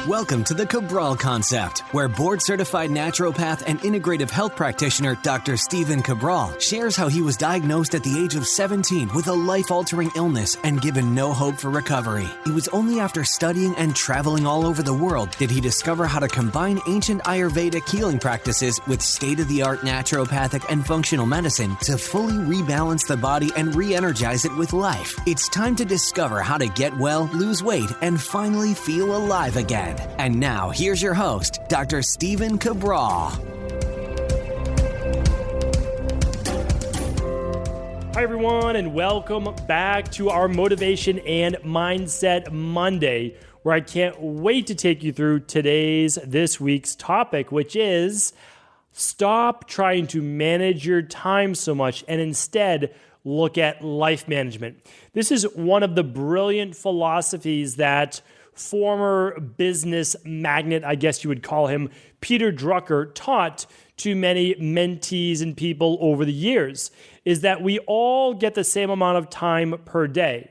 Welcome to the Cabral Concept, where board-certified naturopath and integrative health practitioner Dr. Stephen Cabral shares how he was diagnosed at the age of 17 with a life-altering illness and given no hope for recovery. It was only after studying and traveling all over the world did he discover how to combine ancient Ayurvedic healing practices with state-of-the-art naturopathic and functional medicine to fully rebalance the body and re-energize it with life. It's time to discover how to get well, lose weight, and finally feel alive again. And now, here's your host, Dr. Stephen Cabral. Hi, everyone, and welcome back to our Motivation and Mindset Monday, where I can't wait to take you through this week's topic, which is stop trying to manage your time so much and instead look at life management. This is one of the brilliant philosophies that former business magnate, I guess you would call him, Peter Drucker, taught to many mentees and people over the years, is that we all get the same amount of time per day.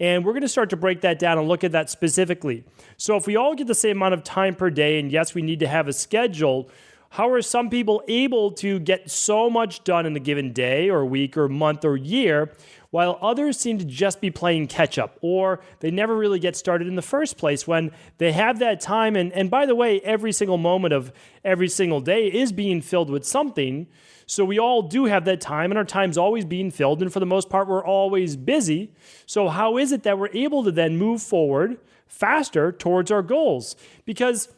And we're going to start to break that down and look at that specifically. So if we all get the same amount of time per day, and yes, we need to have a schedule, how are some people able to get so much done in a given day or week or month or year, while others seem to just be playing catch up, or they never really get started in the first place when they have that time? And by the way, every single moment of every single day is being filled with something. So we all do have that time, and our time's always being filled. And for the most part, we're always busy. So how is it that we're able to then move forward faster towards our goals? Because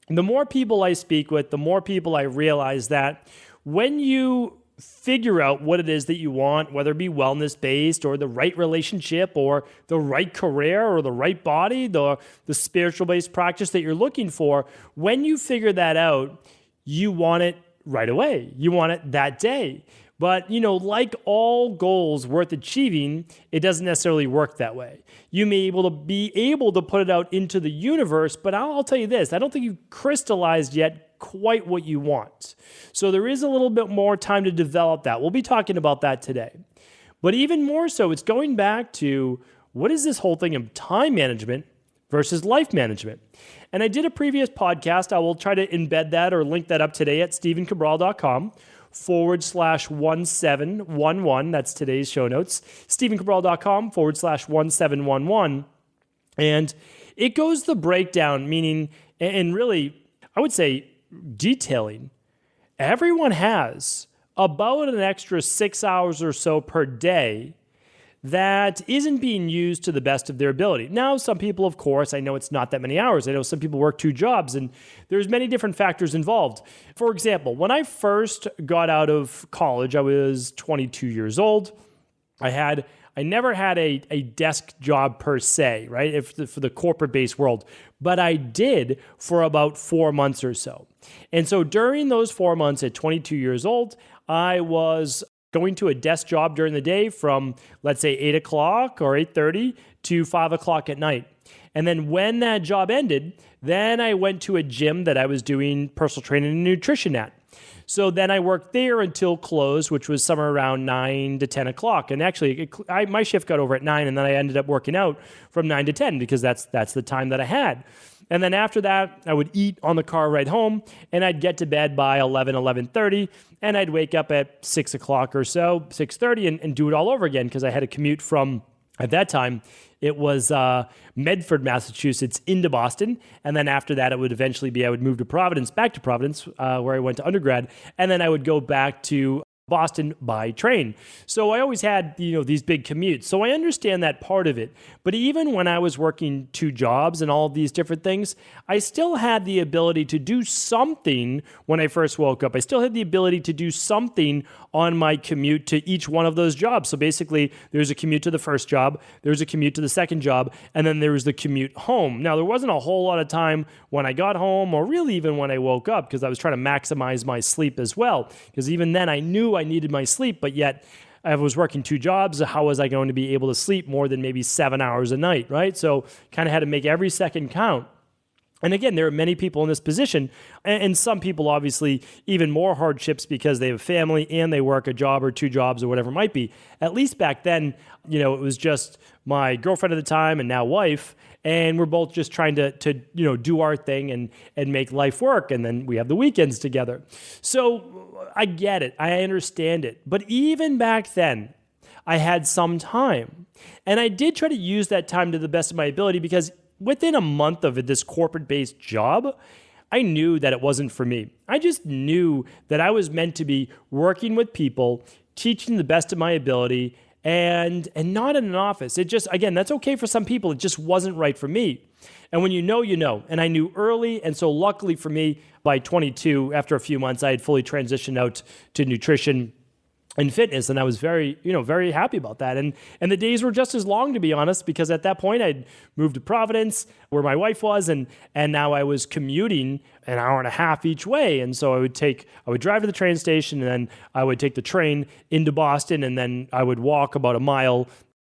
the more people I speak with, the more people I realize that when you figure out what it is that you want, whether it be wellness-based or the right relationship or the right career or the right body, the spiritual-based practice that you're looking for, when you figure that out, you want it right away. You want it that day. But, like all goals worth achieving, it doesn't necessarily work that way. You may be able to put it out into the universe, but I'll tell you this, I don't think you've crystallized yet quite what you want. So there is a little bit more time to develop that. We'll be talking about that today. But even more so, it's going back to what is this whole thing of time management versus life management? And I did a previous podcast. I will try to embed that or link that up today at stephencabral.com/1711. That's today's show notes. stephencabral.com/1711. And it goes the breakdown, meaning, and really, I would say detailing, everyone has about an extra 6 hours or so per day that isn't being used to the best of their ability. Now, some people, of course, I know it's not that many hours. I know some people work 2 jobs, and there's many different factors involved. For example, when I first got out of college, I was 22 years old. I never had a desk job per se, right, for the corporate-based world, but I did for about 4 months or so. And so during those 4 months at 22 years old, I was going to a desk job during the day from, let's say, 8 o'clock or 8:30 to 5 o'clock at night. And then when that job ended, then I went to a gym that I was doing personal training and nutrition at. So then I worked there until close, which was somewhere around 9 to 10 o'clock. And actually, my shift got over at 9, and then I ended up working out from 9 to 10 because that's the time that I had. And then after that, I would eat on the car ride home, and I'd get to bed by 11:30, and I'd wake up at 6 o'clock or so, 6:30, and do it all over again because I had a commute from, at that time, it was Medford, Massachusetts, into Boston. And then after that, it would eventually be, I would move to back to Providence, where I went to undergrad. And then I would go back to Boston by train. So I always had, these big commutes. So I understand that part of it. But even when I was working 2 jobs and all of these different things, I still had the ability to do something when I first woke up. I still had the ability to do something on my commute to each one of those jobs. So basically, there's a commute to the first job, there's a commute to the second job, and then there was the commute home. Now, there wasn't a whole lot of time when I got home, or really even when I woke up, because I was trying to maximize my sleep as well. Because even then, I knew I needed my sleep, but yet I was working 2 jobs. How was I going to be able to sleep more than maybe 7 hours a night, right? So kind of had to make every second count. And again, there are many people in this position, and some people obviously even more hardships because they have a family and they work a job or two jobs or whatever it might be. At least back then, it was just my girlfriend at the time and now wife, and we're both just trying to do our thing and make life work, and then we have the weekends together. So I get it, I understand it, but even back then, I had some time, and I did try to use that time to the best of my ability because within a month of this corporate-based job, I knew that it wasn't for me. I just knew that I was meant to be working with people, teaching the best of my ability, and not in an office. It just, again, that's okay for some people. It just wasn't right for me. And when you know, you know. And I knew early, and so luckily for me, by 22, after a few months, I had fully transitioned out to nutrition and fitness, and I was very happy about that. And the days were just as long, to be honest, because at that point I'd moved to Providence, where my wife was, and now I was commuting an hour and a half each way. And so I would drive to the train station, and then I would take the train into Boston, and then I would walk about a mile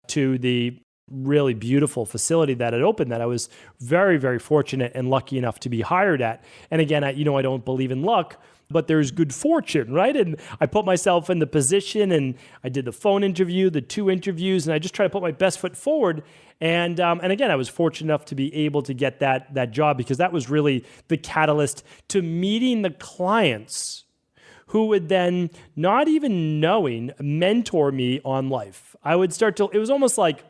to the really beautiful facility that had opened that I was very, very fortunate and lucky enough to be hired at. And again, I don't believe in luck, but there's good fortune, right? And I put myself in the position, and I did the phone interview, the 2 interviews, and I just tried to put my best foot forward. And again, I was fortunate enough to be able to get that job because that was really the catalyst to meeting the clients who would then, not even knowing, mentor me on life. I would it was almost like,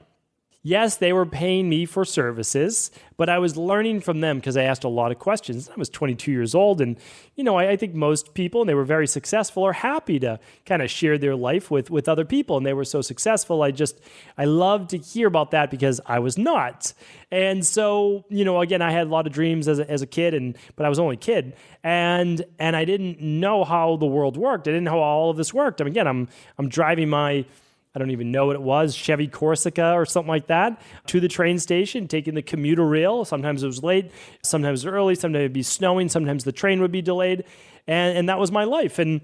yes, they were paying me for services, but I was learning from them because I asked a lot of questions. I was 22 years old, and I think most people, and they were very successful, are happy to kind of share their life with other people, and they were so successful. I love to hear about that because I was not. And so, again, I had a lot of dreams as a kid, but I was only a kid, and I didn't know how the world worked. I didn't know how all of this worked. Again, I'm driving my, I don't even know what it was, Chevy Corsica or something like that, to the train station, taking the commuter rail. Sometimes it was late, sometimes it was early, sometimes it'd be snowing, sometimes the train would be delayed. And that was my life. And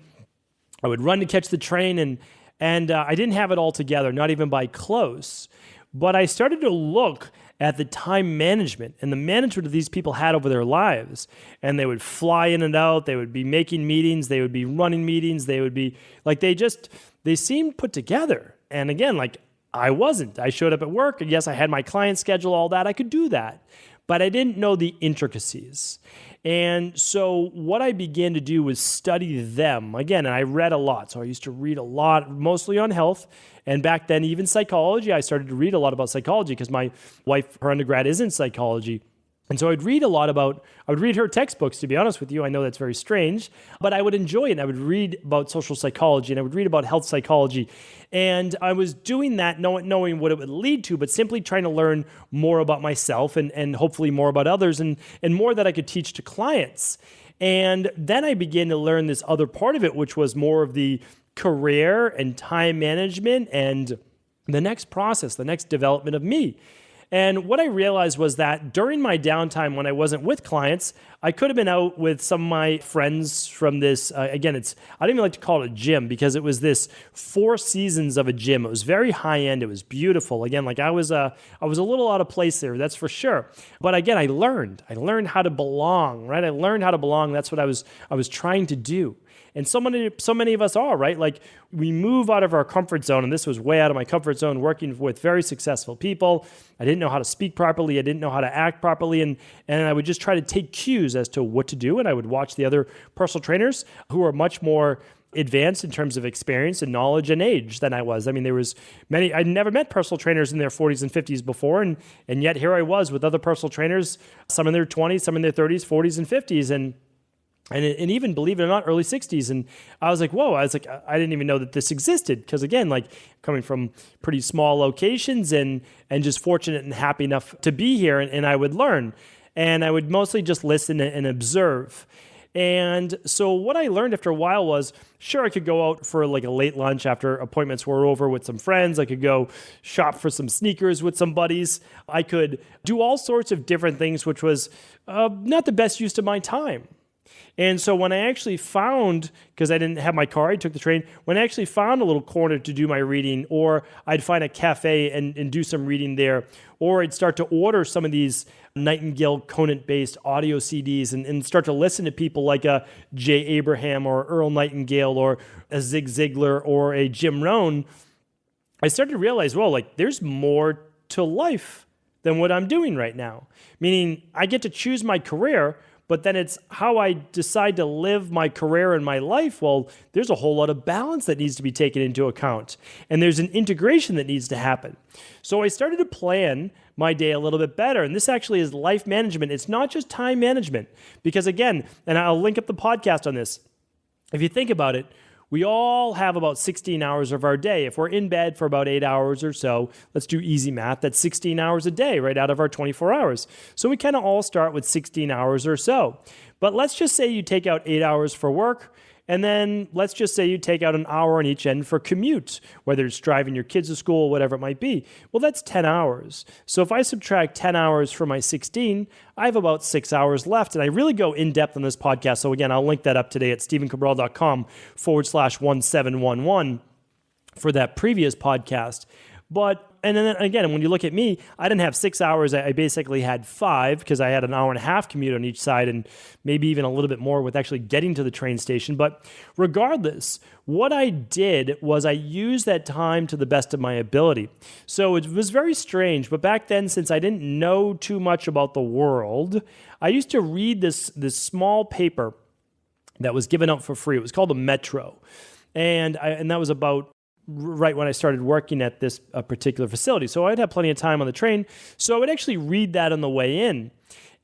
I would run to catch the train, and I didn't have it all together, not even by close. But I started to look at the time management and the management that these people had over their lives. And they would fly in and out, they would be making meetings, they would be running meetings, they would be like, they seemed put together. And again, like I wasn't. I showed up at work, and yes, I had my client schedule, all that. I could do that. But I didn't know the intricacies. And so what I began to do was study them. Again, and I read a lot. So I used to read a lot, mostly on health. And back then, even psychology, I started to read a lot about psychology because my wife, her undergrad is in psychology. And so I would read her textbooks, to be honest with you. I know that's very strange, but I would enjoy it. And I would read about social psychology, and I would read about health psychology. And I was doing that knowing what it would lead to, but simply trying to learn more about myself and hopefully more about others and more that I could teach to clients. And then I began to learn this other part of it, which was more of the career and time management and the next process, the next development of me. And what I realized was that during my downtime when I wasn't with clients, I could have been out with some of my friends from this, again, I don't even like to call it a gym because it was this 4 seasons of a gym. It was very high end. It was beautiful. Again, like I was a little out of place there, that's for sure. But again, I learned how to belong, right? I learned how to belong. That's what I was trying to do. And so many of us are, right? Like we move out of our comfort zone, and this was way out of my comfort zone, working with very successful people. I didn't know how to speak properly. I didn't know how to act properly. And I would just try to take cues as to what to do. And I would watch the other personal trainers who are much more advanced in terms of experience and knowledge and age than I was. I mean, there was many, I'd never met personal trainers in their 40s and 50s before. And yet here I was with other personal trainers, some in their 20s, some in their 30s, 40s, and 50s. And even, believe it or not, early 60s. And I was like, whoa, I didn't even know that this existed. Because again, like coming from pretty small locations and just fortunate and happy enough to be here. And I would learn. And I would mostly just listen and observe. And so what I learned after a while was, sure, I could go out for like a late lunch after appointments were over with some friends. I could go shop for some sneakers with some buddies. I could do all sorts of different things, which was not the best use of my time. And so when I actually found, because I didn't have my car, I took the train, when I actually found a little corner to do my reading, or I'd find a cafe and do some reading there, or I'd start to order some of these Nightingale Conant-based audio CDs and start to listen to people like a Jay Abraham or Earl Nightingale or a Zig Ziglar or a Jim Rohn, I started to realize, well, like there's more to life than what I'm doing right now. Meaning I get to choose my career, but then it's how I decide to live my career and my life. Well, there's a whole lot of balance that needs to be taken into account. And there's an integration that needs to happen. So I started to plan my day a little bit better. And this actually is life management. It's not just time management. Because again, and I'll link up the podcast on this, if you think about it, we all have about 16 hours of our day. If we're in bed for about 8 hours or so, let's do easy math, that's 16 hours a day right out of our 24 hours. So we kind of all start with 16 hours or so. But let's just say you take out 8 hours for work, and then let's just say you take out an hour on each end for commute, whether it's driving your kids to school, whatever it might be. Well, that's 10 hours. So if I subtract 10 hours from my 16, I have about 6 hours left. And I really go in depth on this podcast. So again, I'll link that up today at stephencabral.com/1711 for that previous podcast. And then again, when you look at me, I didn't have 6 hours. I basically had 5 because I had an hour and a half commute on each side and maybe even a little bit more with actually getting to the train station. But regardless, what I did was I used that time to the best of my ability. So it was very strange. But back then, since I didn't know too much about the world, I used to read this small paper that was given out for free. It was called a Metro. And that was about right when I started working at this particular facility. So I'd have plenty of time on the train. So I would actually read that on the way in.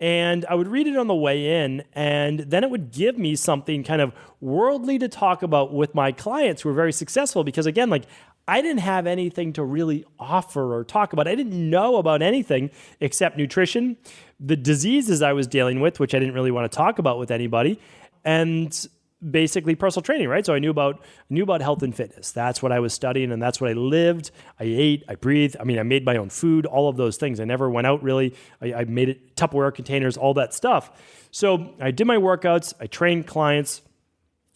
And I would read it on the way in, and then it would give me something kind of worldly to talk about with my clients who were very successful. Because again, like I didn't have anything to really offer or talk about. I didn't know about anything except nutrition, the diseases I was dealing with, which I didn't really want to talk about with anybody, and basically personal training, right? So I knew about health and fitness. That's what I was studying, and that's what I lived. I ate, I breathed. I mean, I made my own food, all of those things. I never went out really. I made it Tupperware containers, all that stuff. So I did my workouts, I trained clients,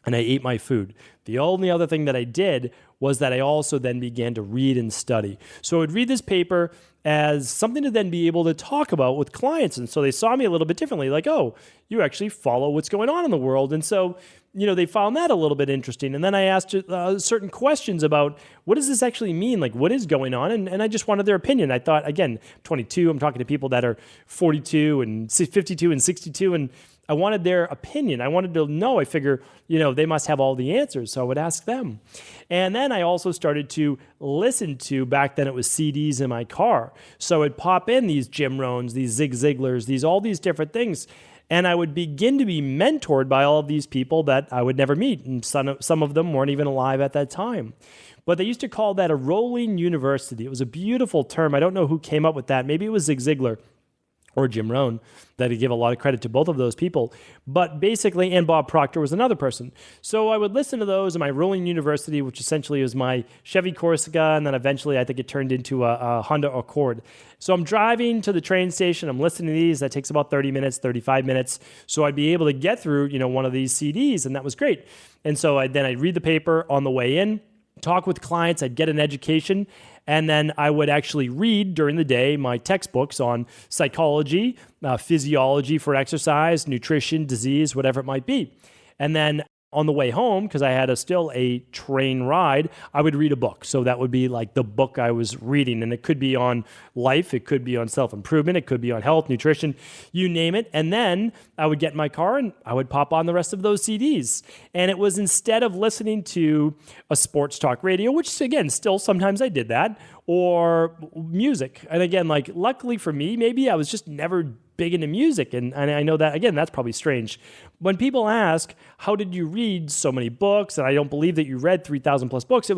and I ate my food. The only other thing that I did was that I also then began to read and study. So I would read this paper as something to then be able to talk about with clients. And so they saw me a little bit differently, like, oh, you actually follow what's going on in the world. And so, they found that a little bit interesting. And then I asked certain questions about what does this actually mean? Like, what is going on? And I just wanted their opinion. I thought, again, 22, I'm talking to people that are 42 and 52 and 62, and I wanted their opinion. I wanted to know. I figure, they must have all the answers. So I would ask them. And then I also started to listen to, back then it was CDs in my car. So I'd pop in these Jim Rohns, these Zig Ziglars, all these different things. And I would begin to be mentored by all of these people that I would never meet. And some of them weren't even alive at that time. But they used to call that a rolling university. It was a beautiful term. I don't know who came up with that. Maybe it was Zig Ziglar or Jim Rohn, that I give a lot of credit to both of those people. But basically, and Bob Proctor was another person. So I would listen to those in my rolling university, which essentially was my Chevy Corsica, and then eventually I think it turned into a Honda Accord. So I'm driving to the train station, I'm listening to these, that takes about 30 minutes, 35 minutes. So I'd be able to get through, one of these CDs, and that was great. And so I'd read the paper on the way in, talk with clients, I'd get an education, and then I would actually read during the day my textbooks on psychology, physiology for exercise, nutrition, disease, whatever it might be. And then on the way home, because I had still a train ride, I would read a book. So that would be like the book I was reading. And it could be on life, it could be on self-improvement, it could be on health, nutrition, you name it. And then I would get in my car and I would pop on the rest of those CDs. And it was instead of listening to a sports talk radio, which again, still sometimes I did that, or music. And again, like luckily for me, maybe I was just never big into music. And I know that, again, that's probably strange. When people ask, how did you read so many books? And I don't believe that you read 3,000 plus books.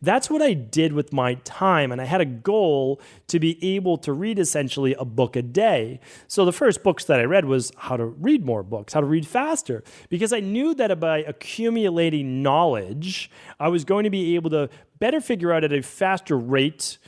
That's what I did with my time. And I had a goal to be able to read essentially a book a day. So the first books that I read was how to read more books, how to read faster, because I knew that by accumulating knowledge, I was going to be able to better figure out at a faster rate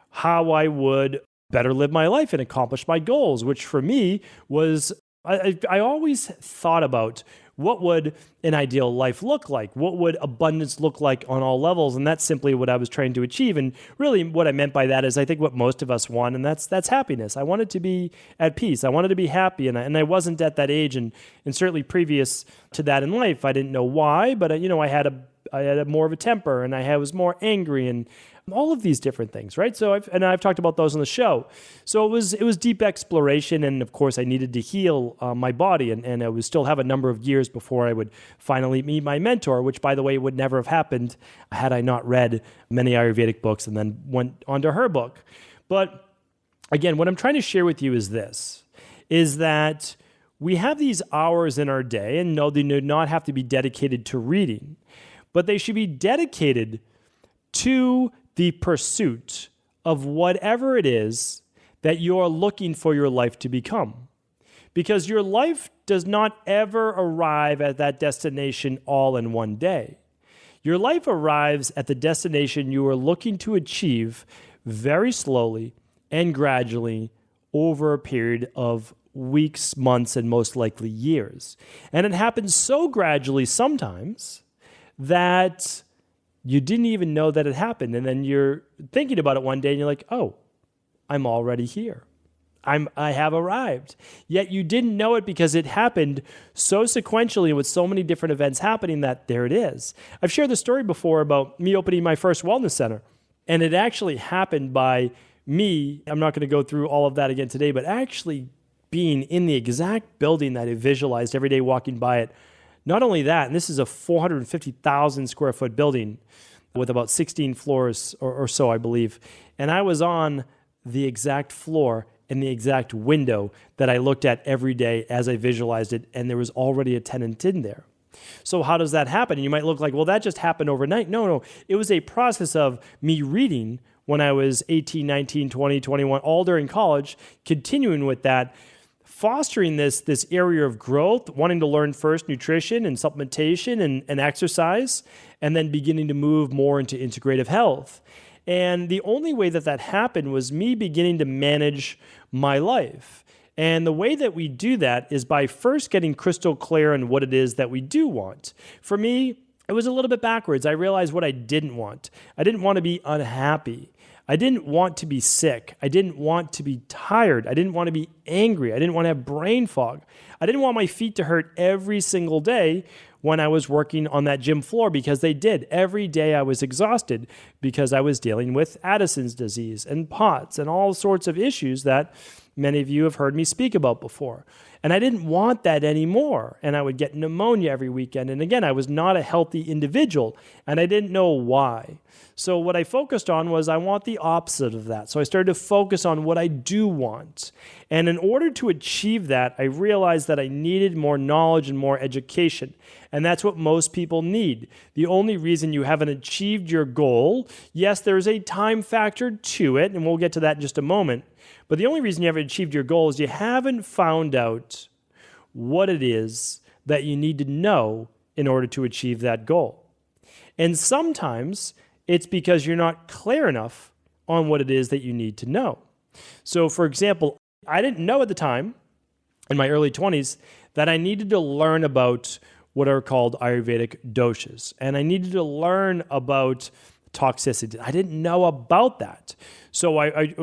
how I would better live my life and accomplish my goals, which for me was I always thought about what would an ideal life look like? What would abundance look like on all levels? And that's simply what I was trying to achieve. And really what I meant by that is I think what most of us want, and that's happiness. I wanted to be at peace. I wanted to be happy. And I wasn't at that age. And certainly previous to that in life, I didn't know why, but I had a more of a temper, and I was more angry, and all of these different things, right? So I've talked about those on the show. So it was deep exploration, and of course I needed to heal my body, and I would still have a number of years before I would finally meet my mentor, which, by the way, would never have happened had I not read many Ayurvedic books and then went on to her book. But again, what I'm trying to share with you is this, is that we have these hours in our day, and no, they do not have to be dedicated to reading, but they should be dedicated to the pursuit of whatever it is that you're looking for your life to become. Because your life does not ever arrive at that destination all in one day. Your life arrives at the destination you are looking to achieve very slowly and gradually over a period of weeks, months, and most likely years. And it happens so gradually sometimes that you didn't even know that it happened. And then you're thinking about it one day and you're like, oh, I'm already here. I have arrived. Yet you didn't know it because it happened so sequentially with so many different events happening that there it is. I've shared the story before about me opening my first wellness center. And it actually happened by me, I'm not going to go through all of that again today, but actually being in the exact building that I visualized every day walking by it. Not only that, and this is a 450,000 square foot building with about 16 floors or so, I believe. And I was on the exact floor in the exact window that I looked at every day as I visualized it, and there was already a tenant in there. So how does that happen? And you might look like, well, that just happened overnight. No. It was a process of me reading when I was 18, 19, 20, 21, all during college, continuing with that, fostering this area of growth, wanting to learn first nutrition and supplementation and exercise, and then beginning to move more into integrative health. And the only way that happened was me beginning to manage my life. And the way that we do that is by first getting crystal clear on what it is that we do want. For me, it was a little bit backwards. I realized what I didn't want. I didn't want to be unhappy. I didn't want to be sick. I didn't want to be tired. I didn't want to be angry. I didn't want to have brain fog. I didn't want my feet to hurt every single day when I was working on that gym floor, because they did. Every day I was exhausted because I was dealing with Addison's disease and POTS and all sorts of issues that many of you have heard me speak about before. And I didn't want that anymore. And I would get pneumonia every weekend. And again, I was not a healthy individual, and I didn't know why. So what I focused on was I want the opposite of that. So I started to focus on what I do want. And in order to achieve that, I realized that I needed more knowledge and more education. And that's what most people need. The only reason you haven't achieved your goal, yes, there's a time factor to it, and we'll get to that in just a moment. But the only reason you haven't achieved your goal is you haven't found out what it is that you need to know in order to achieve that goal. And sometimes it's because you're not clear enough on what it is that you need to know. So, for example, I didn't know at the time, in my early 20s, that I needed to learn about what are called Ayurvedic doshas. And I needed to learn about toxicity. I didn't know about that. So I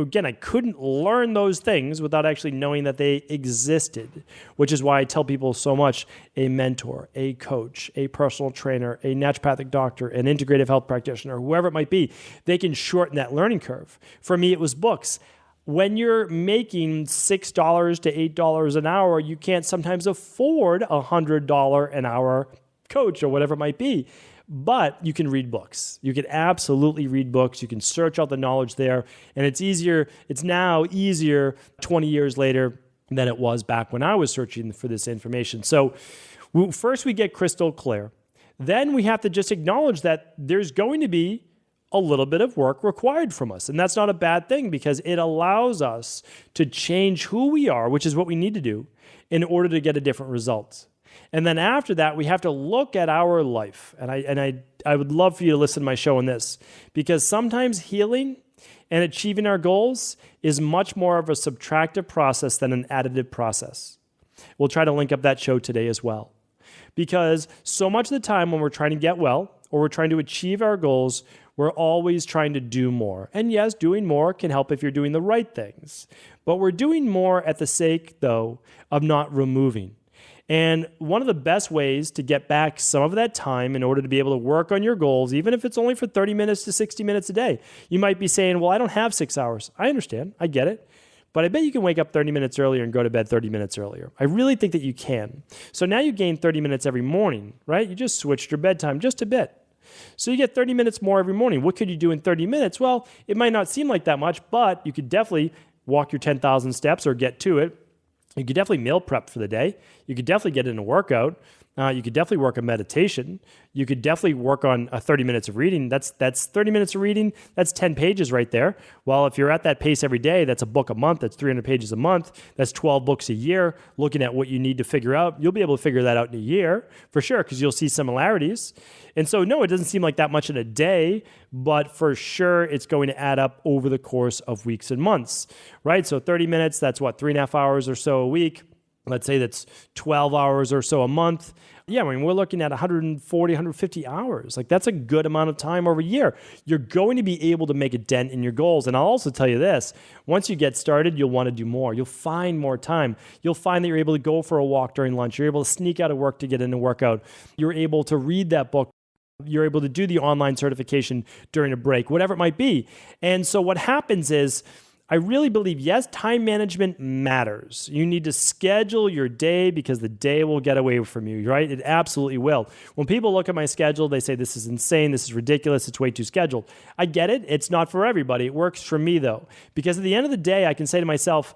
couldn't learn those things without actually knowing that they existed, which is why I tell people so much: a mentor, a coach, a personal trainer, a naturopathic doctor, an integrative health practitioner, whoever it might be, they can shorten that learning curve. For me, it was books. When you're making $6 to $8 an hour, you can't sometimes afford a $100 an hour coach or whatever it might be. But you can read books. You can absolutely read books. You can search out the knowledge there. And it's easier. It's now easier 20 years later than it was back when I was searching for this information. So first we get crystal clear. Then we have to just acknowledge that there's going to be a little bit of work required from us. And that's not a bad thing, because it allows us to change who we are, which is what we need to do, in order to get a different result. And then after that, we have to look at our life. And I would love for you to listen to my show on this, because sometimes healing and achieving our goals is much more of a subtractive process than an additive process. We'll try to link up that show today as well. Because so much of the time when we're trying to get well or we're trying to achieve our goals, we're always trying to do more. And yes, doing more can help if you're doing the right things. But we're doing more at the sake, though, of not removing. And one of the best ways to get back some of that time in order to be able to work on your goals, even if it's only for 30 minutes to 60 minutes a day, you might be saying, well, I don't have 6 hours. I understand. I get it. But I bet you can wake up 30 minutes earlier and go to bed 30 minutes earlier. I really think that you can. So now you gain 30 minutes every morning, right? You just switched your bedtime just a bit. So you get 30 minutes more every morning. What could you do in 30 minutes? Well, it might not seem like that much, but you could definitely walk your 10,000 steps or get to it. You could definitely meal prep for the day. You could definitely get in a workout. You could definitely work on meditation. You could definitely work on 30 minutes of reading. That's 30 minutes of reading. That's 10 pages right there. Well, if you're at that pace every day, that's a book a month. That's 300 pages a month. That's 12 books a year. Looking at what you need to figure out, you'll be able to figure that out in a year for sure because you'll see similarities. And so, no, it doesn't seem like that much in a day, but for sure it's going to add up over the course of weeks and months, right? So 30 minutes, that's what, 3.5 hours or so a week. Let's say that's 12 hours or so a month. Yeah, I mean, we're looking at 140, 150 hours. Like, that's a good amount of time over a year. You're going to be able to make a dent in your goals. And I'll also tell you this, once you get started, you'll want to do more. You'll find more time. You'll find that you're able to go for a walk during lunch. You're able to sneak out of work to get in a workout. You're able to read that book. You're able to do the online certification during a break, whatever it might be. And so what happens is, I really believe, yes, time management matters. You need to schedule your day because the day will get away from you, right? It absolutely will. When people look at my schedule, they say, this is insane, this is ridiculous, it's way too scheduled. I get it. It's not for everybody. It works for me, though. Because at the end of the day, I can say to myself,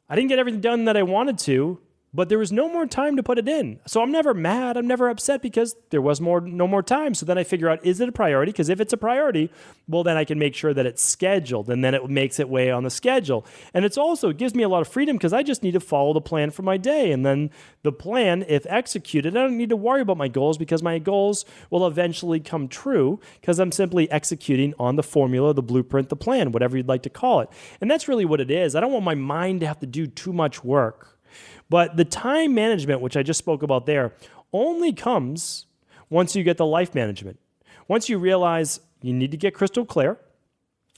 I didn't get everything done that I wanted to, but there was no more time to put it in. So I'm never mad. I'm never upset because there was no more time. So then I figure out, is it a priority? Because if it's a priority, well, then I can make sure that it's scheduled and then it makes its way on the schedule. And it gives me a lot of freedom because I just need to follow the plan for my day. And then the plan, if executed, I don't need to worry about my goals because my goals will eventually come true because I'm simply executing on the formula, the blueprint, the plan, whatever you'd like to call it. And that's really what it is. I don't want my mind to have to do too much work. But the time management, which I just spoke about there, only comes once you get the life management. Once you realize you need to get crystal clear,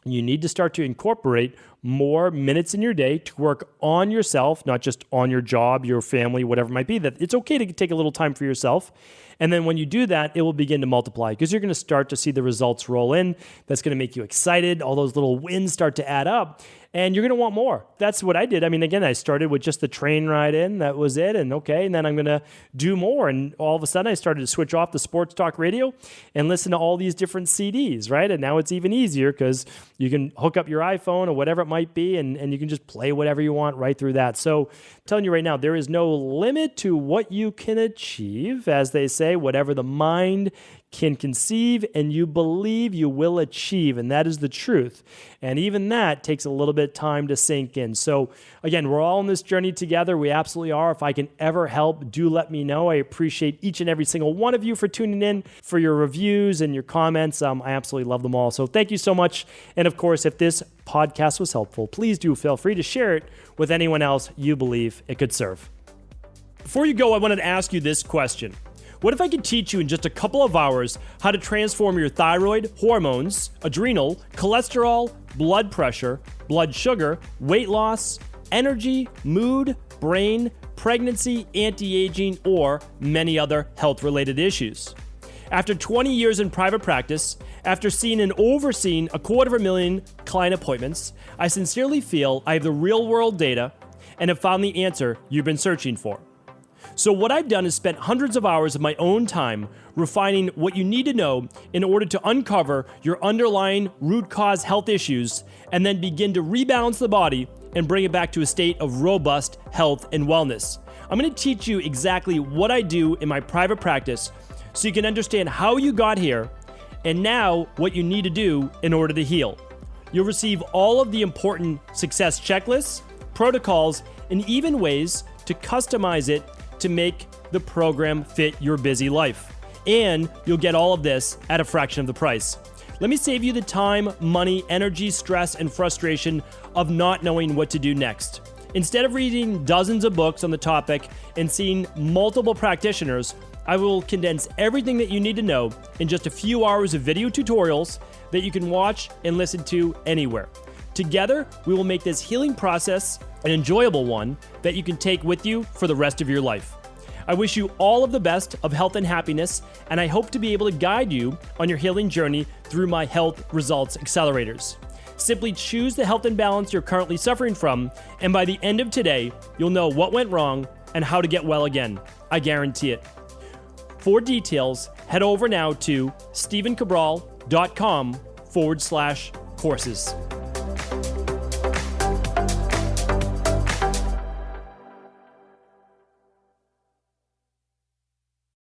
you need to start to incorporate more minutes in your day to work on yourself, not just on your job, your family, whatever it might be, that it's okay to take a little time for yourself. And then when you do that, it will begin to multiply because you're going to start to see the results roll in. That's going to make you excited. All those little wins start to add up. And you're going to want more. That's what I did. I mean, again, I started with just the train ride in. That was it. And okay, and then I'm going to do more. And all of a sudden, I started to switch off the sports talk radio and listen to all these different CDs, right? And now it's even easier because you can hook up your iPhone or whatever it might be, and you can just play whatever you want right through that. So I'm telling you right now, there is no limit to what you can achieve. As they say, whatever the mind can conceive and you believe, you will achieve. And that is the truth. And even that takes a little bit of time to sink in. So again, we're all on this journey together. We absolutely are. If I can ever help, do let me know. I appreciate each and every single one of you for tuning in, for your reviews and your comments. I absolutely love them all. So thank you so much. And of course, if this podcast was helpful, please do feel free to share it with anyone else you believe it could serve. Before you go, I wanted to ask you this question. What if I could teach you in just a couple of hours how to transform your thyroid, hormones, adrenal, cholesterol, blood pressure, blood sugar, weight loss, energy, mood, brain, pregnancy, anti-aging, or many other health-related issues? After 20 years in private practice, after seeing and overseeing 250,000 client appointments, I sincerely feel I have the real-world data and have found the answer you've been searching for. So what I've done is spent hundreds of hours of my own time refining what you need to know in order to uncover your underlying root cause health issues and then begin to rebalance the body and bring it back to a state of robust health and wellness. I'm going to teach you exactly what I do in my private practice so you can understand how you got here and now what you need to do in order to heal. You'll receive all of the important success checklists, protocols, and even ways to customize it to make the program fit your busy life. And you'll get all of this at a fraction of the price. Let me save you the time, money, energy, stress, and frustration of not knowing what to do next. Instead of reading dozens of books on the topic and seeing multiple practitioners, I will condense everything that you need to know in just a few hours of video tutorials that you can watch and listen to anywhere. Together, we will make this healing process an enjoyable one that you can take with you for the rest of your life. I wish you all of the best of health and happiness, and I hope to be able to guide you on your healing journey through my health results accelerators. Simply choose the health imbalance you're currently suffering from, and by the end of today, you'll know what went wrong and how to get well again. I guarantee it. For details, head over now to stephencabral.com/courses.